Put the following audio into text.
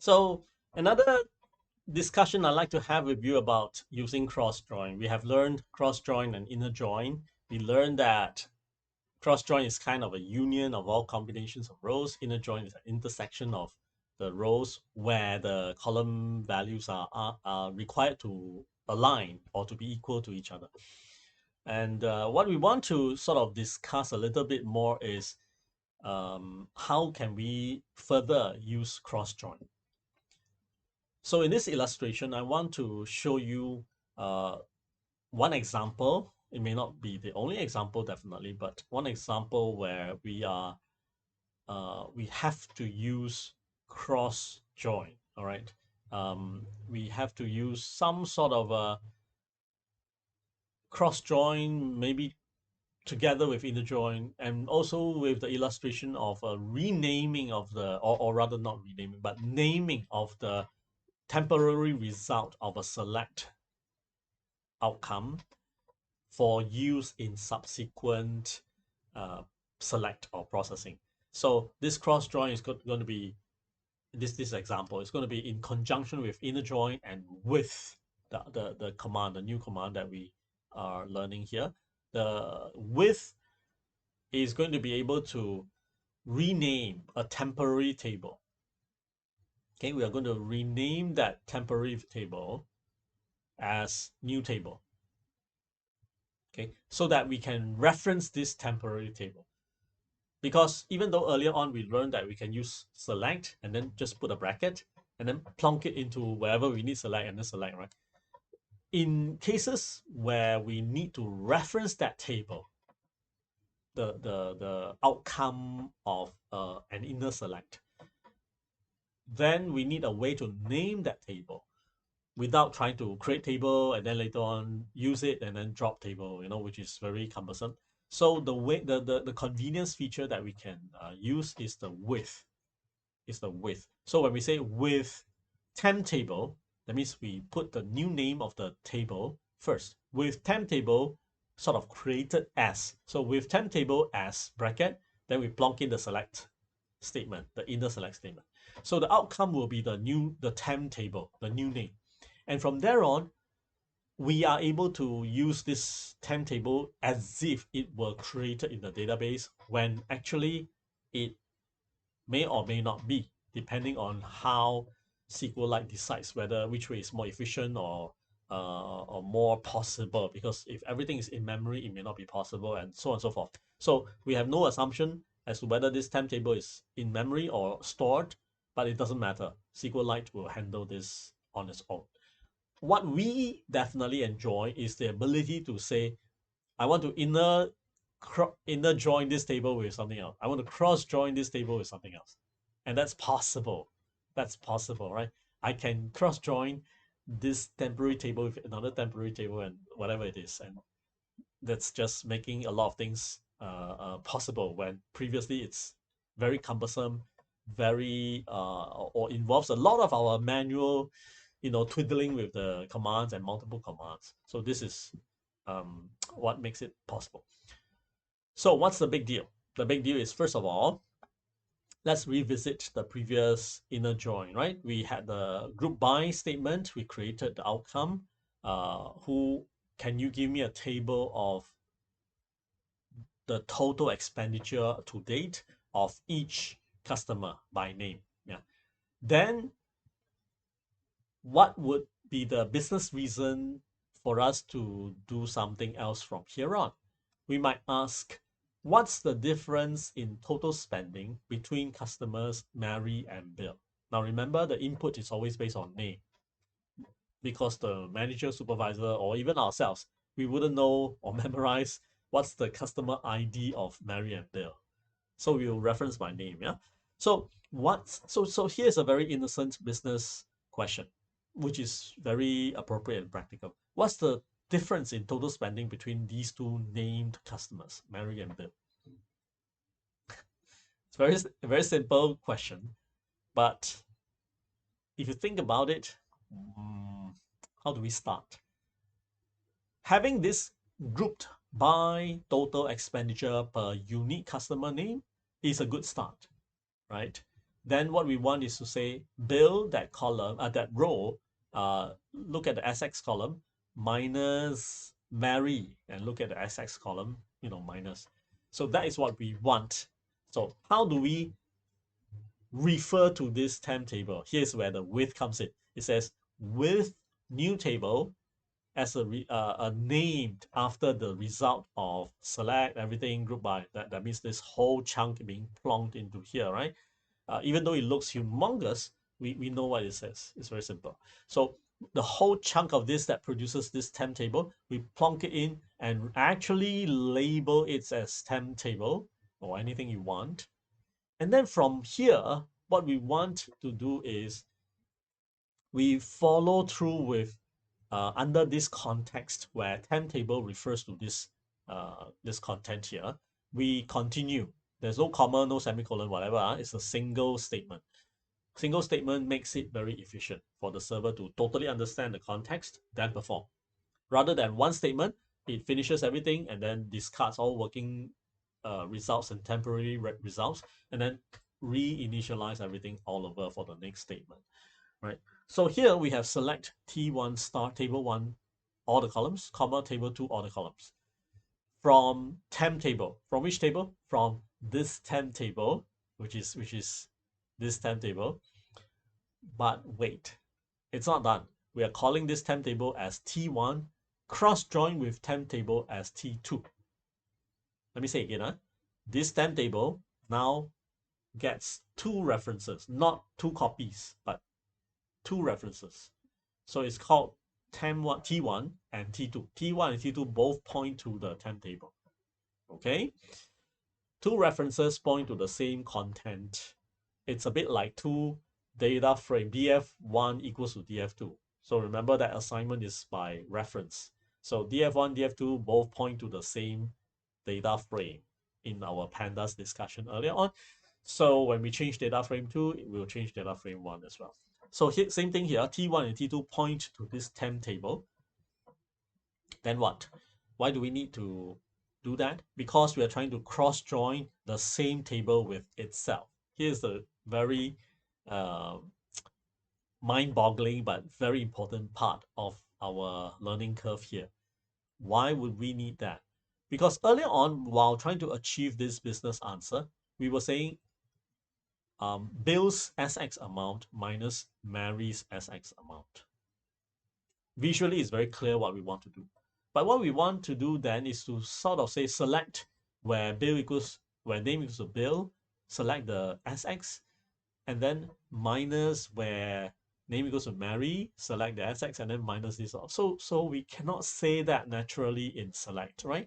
So another discussion I'd like to have with you about using cross join. We have learned cross join and inner join. We learned that cross join is kind of a union of all combinations of rows. Inner join is an intersection of the rows where the column values are required to align or to be equal to each other. And what we want to sort of discuss a little bit more is how can we further use cross join. So in this illustration, I want to show you uh, one example. It may not be the only example, definitely, but one example where we have to use cross join. All right, we have to use some sort of a cross join, maybe together with inner join, and also with the illustration of a renaming of the, or rather not renaming, but naming of the temporary result of a select outcome for use in subsequent uh, select or processing. So this cross join is going to be this example is going to be in conjunction with inner join and with the command, the new command that we are learning here. The with is going to be able to rename a temporary table. Okay, we are going to rename that temporary table as new table. Okay, so that we can reference this temporary table. Because even though earlier on we learned that we can use select and then just put a bracket and then plonk it into wherever we need select and then select, right? In cases where we need to reference that table, the outcome of an inner select, then we need a way to name that table without trying to create table and then later on use it and then drop table, which is very cumbersome. So the way the convenience feature that we can use is the with. So when we say with temp table, that means we put the new name of the table first. With temp table sort of created as. So with temp table as bracket, then we plonk in the select statement, the inner select statement. So the outcome will be the temp table, the new name. And from there on, we are able to use this temp table as if it were created in the database when actually it may or may not be, depending on how SQLite decides which way is more efficient or more possible. Because if everything is in memory, it may not be possible, and so on and so forth. So we have no assumption as to whether this temp table is in memory or stored, but it doesn't matter. SQLite will handle this on its own. What we definitely enjoy is the ability to say, I want to inner join this table with something else. I want to cross join this table with something else. And that's possible. That's possible, right? I can cross join this temporary table with another temporary table and whatever it is. And that's just making a lot of things possible when previously it's very cumbersome, very or involves a lot of our manual, twiddling with the commands and multiple commands. So this is what makes it possible. So what's the big deal? The big deal is, first of all, let's revisit the previous inner join, right? We had the group by statement. We created the outcome. Can you give me a table of the total expenditure to date of each customer by name? Yeah. Then what would be the business reason for us to do something else from here on? We might ask, what's the difference in total spending between customers Mary and Bill? Now remember, the input is always based on name, because the manager, supervisor, or even ourselves, we wouldn't know or memorize what's the customer ID of Mary and Bill. So we will reference by name, yeah? So here's a very innocent business question, which is very appropriate and practical. What's the difference in total spending between these two named customers, Mary and Bill? It's a very simple question, but if you think about it, how do we start? Having this grouped by total expenditure per unique customer name is a good start, right? then what we want is to say Bill, that column, that row, look at the SX column, minus Mary, and look at the SX column, minus. So that is what we want. So how do we refer to this temp table? Here's where the with comes in. It says with new table as a named after the result of select everything group by. That means this whole chunk being plonked into here, right? Even though it looks humongous, we know what it says. It's very simple. So the whole chunk of this that produces this temp table, we plonk it in and actually label it as temp table or anything you want. And then from here, what we want to do is we follow through with under this context where temp table refers to this content here. We continue. There's no comma, no semicolon, whatever. It's a single statement. Single statement makes it very efficient for the server to totally understand the context, then perform. Rather than one statement, it finishes everything and then discards all working results and temporary results, and then reinitialize everything all over for the next statement, right? So here we have select T1 star table 1 all the columns, comma table 2 all the columns. From temp table, from which table? From this temp table, which is this temp table. But wait, it's not done. We are calling this temp table as T1 cross join with temp table as T2. Let me say again. This temp table now gets two references, not two copies, but two references. So it's called temp1, T1 and T2. T1 and T2 both point to the temp table. Okay? Two references point to the same content. It's a bit like two data frame. df1 equals to df2. So remember that assignment is by reference. So df1, df2 both point to the same data frame in our pandas discussion earlier on. So when we change data frame 2, it will change data frame 1 as well. So here, same thing here, T1 and T2 point to this temp table. Then what? Why do we need to do that? Because we are trying to cross-join the same table with itself. Here's the very mind-boggling but very important part of our learning curve here. Why would we need that? Because earlier on, while trying to achieve this business answer, we were saying Bill's SX amount minus Mary's SX amount. Visually, it's very clear what we want to do. But what we want to do then is to sort of say select where name equals to Bill, select the SX, and then minus where name equals to Mary, select the SX, and then minus this off. So we cannot say that naturally in select, right?